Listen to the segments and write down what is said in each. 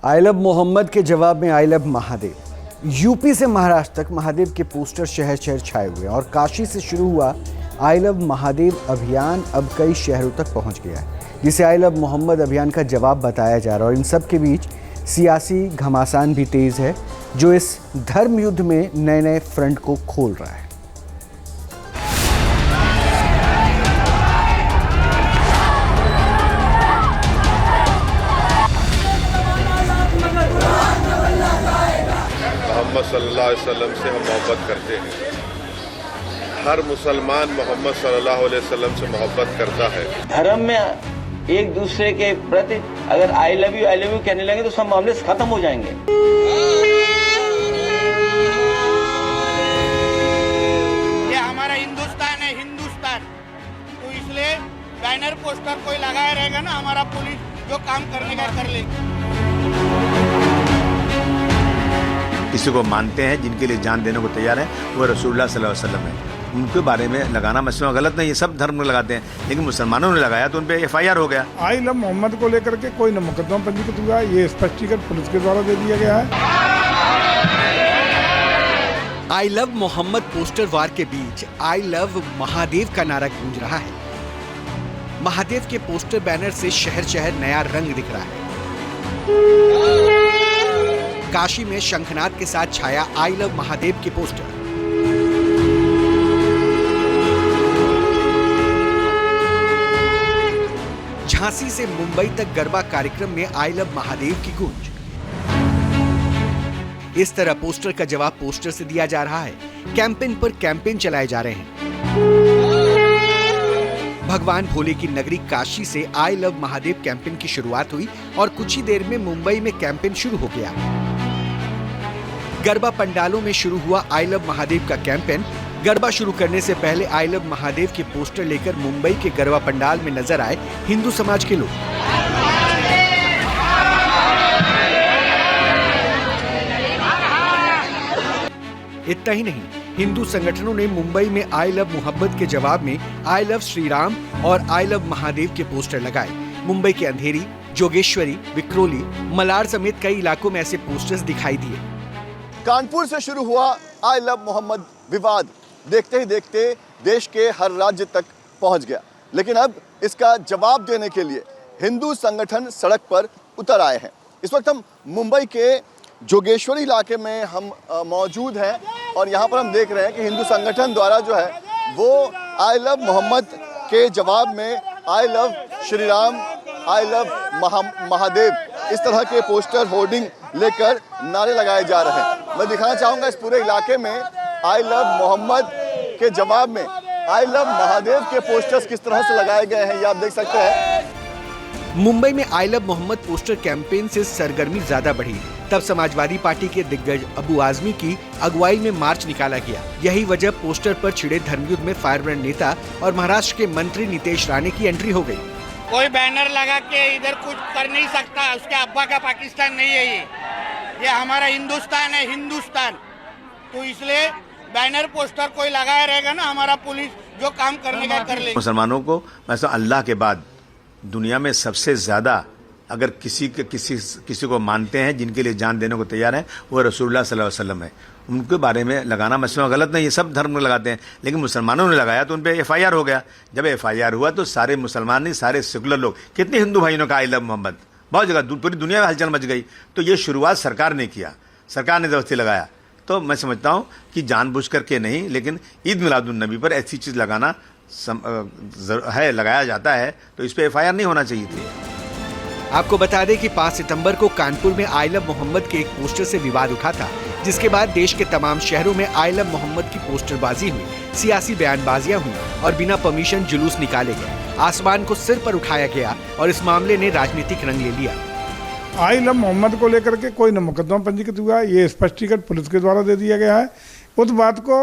आई love Mohammad के जवाब में आई लव महादेव। यूपी से महाराष्ट्र तक महादेव के पोस्टर शहर शहर छाए हुए हैं और काशी से शुरू हुआ आई लव महादेव अभियान अब कई शहरों तक पहुंच गया है, जिसे आई लव मोहम्मद अभियान का जवाब बताया जा रहा है। और इन सब के बीच सियासी घमासान भी तेज है, जो इस धर्म युद्ध में नए नए फ्रंट को खोल रहा है। मोहम्मद सल्लल्लाहु अलैहि वसल्लम से हम मोहब्बत करते हैं। हर मुसलमान मोहम्मद सल्लल्लाहु अलैहि वसल्लम से मोहब्बत करता है। धर्म में एक दूसरे के प्रति अगर आई लव यू कहने लगे तो सब मामले खत्म हो जाएंगे। ये हमारा हिंदुस्तान है, हिंदुस्तान। तो इसलिए बैनर पोस्टर कोई लगाया रहेगा ना, हमारा पुलिस जो काम करने का कर लेगी। किसी को मानते हैं, जिनके लिए जान देने को तैयार है, वो रसूलुल्लाह सल्लल्लाहु अलैहि वसल्लम है। उनके बारे में लगाना मसला गलत नहीं है, सब धर्म में लगाते हैं, लेकिन मुसलमानों ने लगाया तो उन पे FIR हो गया। आई लव मोहम्मद को लेकर के कोई न मुकदमा पंजीकृत हुआ, ये स्पष्टीकरण पुलिस के द्वारा दे दिया गया है। आई लव मोहम्मद पोस्टर वार के बीच आई लव महादेव का नारा गूंज रहा है। महादेव के पोस्टर बैनर से शहर शहर नया रंग दिख रहा है। काशी में शंखनाद के साथ छाया आई लव महादेव के पोस्टर। झांसी से मुंबई तक गरबा कार्यक्रम में आई लव महादेव की गूंज। इस तरह पोस्टर का जवाब पोस्टर से दिया जा रहा है। कैंपेन पर कैंपेन चलाए जा रहे हैं। भगवान भोले की नगरी काशी से आई लव महादेव कैंपेन की शुरुआत हुई और कुछ ही देर में मुंबई में कैंपेन शुरू हो गया। गरबा पंडालों में शुरू हुआ आई लव महादेव का कैंपेन। गरबा शुरू करने से पहले आई लव महादेव के पोस्टर लेकर मुंबई के गरबा पंडाल में नजर आए हिंदू समाज के लोग। इतना ही नहीं, हिंदू संगठनों ने मुंबई में आई लव मोहब्बत के जवाब में आई लव श्री राम और आई लव महादेव के पोस्टर लगाए। मुंबई के अंधेरी, जोगेश्वरी, विक्रोली, मलाड समेत कई इलाकों में ऐसे पोस्टर्स दिखाई दिए। कानपुर से शुरू हुआ आई लव मोहम्मद विवाद देखते ही देखते देश के हर राज्य तक पहुंच गया, लेकिन अब इसका जवाब देने के लिए हिंदू संगठन सड़क पर उतर आए हैं। इस वक्त हम मुंबई के जोगेश्वरी इलाके में हम मौजूद हैं और यहाँ पर हम देख रहे हैं कि हिंदू संगठन द्वारा जो है वो आई लव मोहम्मद के जवाब में I love Shri Ram, I love Mahadev, इस तरह के पोस्टर होर्डिंग लेकर नारे लगाए जा रहे हैं। मैं दिखाना चाहूँगा इस पूरे इलाके में आई लव मोहम्मद के जवाब में आई लव महादेव के पोस्टर्स किस तरह से लगाए गए हैं, ये आप देख सकते हैं। मुंबई में I love Muhammad poster campaign से सरगर्मी ज्यादा बढ़ी। तब समाजवादी पार्टी के दिग्गज अबू आजमी की अगुवाई में मार्च निकाला गया। यही वजह पोस्टर पर छिड़े धर्मयुद्ध में फायरब्रांड नेता और महाराष्ट्र के मंत्री नितेश राणे की एंट्री हो गई। कोई बैनर लगा के इधर कुछ कर नहीं सकता, उसके अब्बा का पाकिस्तान नहीं है। ये हमारा हिंदुस्तान है, हिंदुस्तान। तो इसलिए बैनर पोस्टर कोई लगाया रहेगा ना, हमारा पुलिस जो काम करने का कर लेगी। मुसलमानों को वैसा अल्लाह के बाद दुनिया में सबसे ज्यादा अगर किसी को मानते हैं, जिनके लिए जान देने को तैयार है, वो रसूलुल्लाह सल्लल्लाहु अलैहि वसल्लम है। उनके बारे में लगाना मसला गलत नहीं है, सब धर्म में लगाते हैं, लेकिन मुसलमानों ने लगाया तो उन पे FIR हो गया। जब FIR हुआ तो सारे मुसलमान नहीं, सारे सेकुलर लोग, कितने हिंदू भाइयों का आई लव मोहम्मद, बहुत जगह पूरी दुनिया में हलचल मच गई। तो ये शुरुआत सरकार ने किया, सरकार ने जबरदस्ती लगाया। तो मैं समझता हूँ कि जानबूझ करके नहीं, लेकिन ईद मिलादुन नबी पर ऐसी चीज़ लगाना लगाया जाता है, तो इस पर FIR नहीं होना चाहिए थी। आपको बता दें कि 5 सितंबर को कानपुर में आई लव मोहम्मद के एक पोस्टर से विवाद उठा था, जिसके बाद देश के तमाम शहरों में आई लव मोहम्मद की पोस्टरबाजी हुई, सियासी बयानबाजियां हुई और बिना परमिशन जुलूस निकाले गए। आसमान को सिर पर उठाया गया और इस मामले ने राजनीतिक रंग ले लिया। आई लव मोहम्मद को लेकर के कोई न मुकदमा पंजीकृत हुआ, ये स्पष्टीकरण पुलिस के द्वारा दे दिया गया है। उस बात को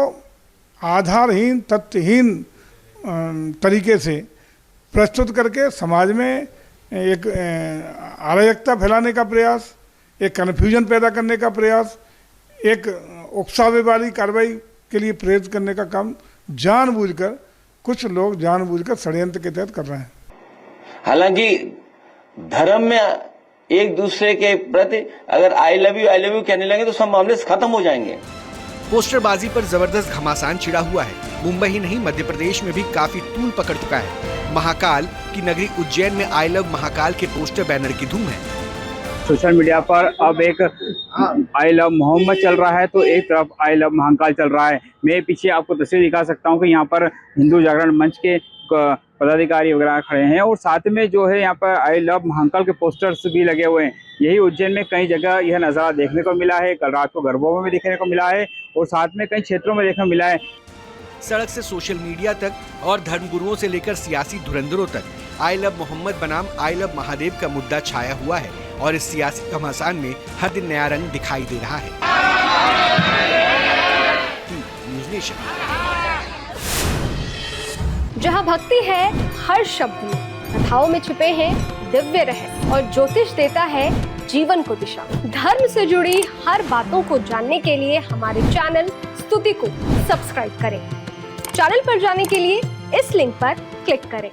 आधारहीन, तथ्यहीन तरीके से प्रस्तुत करके समाज में एक अराजकता फैलाने का प्रयास, एक कन्फ्यूजन पैदा करने का प्रयास, एक उकसावे वाली कार्रवाई के लिए प्रेरित करने का काम जानबूझकर कुछ लोग जानबूझकर षड्यंत्र के तहत कर रहे हैं। हालांकि धर्म में एक दूसरे के प्रति अगर आई लव यू कहने लगे तो सब मामले खत्म हो जाएंगे। पोस्टरबाजी पर जबरदस्त घमासान छिड़ा हुआ है। मुंबई ही नहीं, मध्य प्रदेश में भी काफी तूल पकड़ चुका है। महाकाल की नगरी उज्जैन में आई लव महाकाल के पोस्टर बैनर की धूम है। सोशल मीडिया पर अब एक आई लव मोहम्मद चल रहा है तो एक तरफ आई लव महाकाल चल रहा है। मैं पीछे आपको तस्वीर दिखा सकता हूं कि यहाँ पर हिंदू जागरण मंच के पदाधिकारी वगैरह खड़े हैं और साथ में जो है यहाँ पर आई लव महाकाल के पोस्टर्स भी लगे हुए हैं। यही उज्जैन में कई जगह यह नज़ारा देखने को मिला है। कल रात को गरबों में भी देखने को मिला है और साथ में कई क्षेत्रों में देखने को मिला है। सड़क से सोशल मीडिया तक और धर्मगुरुओं से लेकर सियासी धुरंधरों तक आई लव मोहम्मद बनाम आई लव महादेव का मुद्दा छाया हुआ है और इस सियासी घमासान में हर दिन नया रंग दिखाई दे रहा है। News nation. जहाँ भक्ति है हर शब्द में, कथाओं में छुपे हैं दिव्य रहस्य और ज्योतिष देता है जीवन को दिशा। धर्म से जुड़ी हर बातों को जानने के लिए हमारे चैनल स्तुति को सब्सक्राइब करें। चैनल पर जाने के लिए इस लिंक पर क्लिक करें।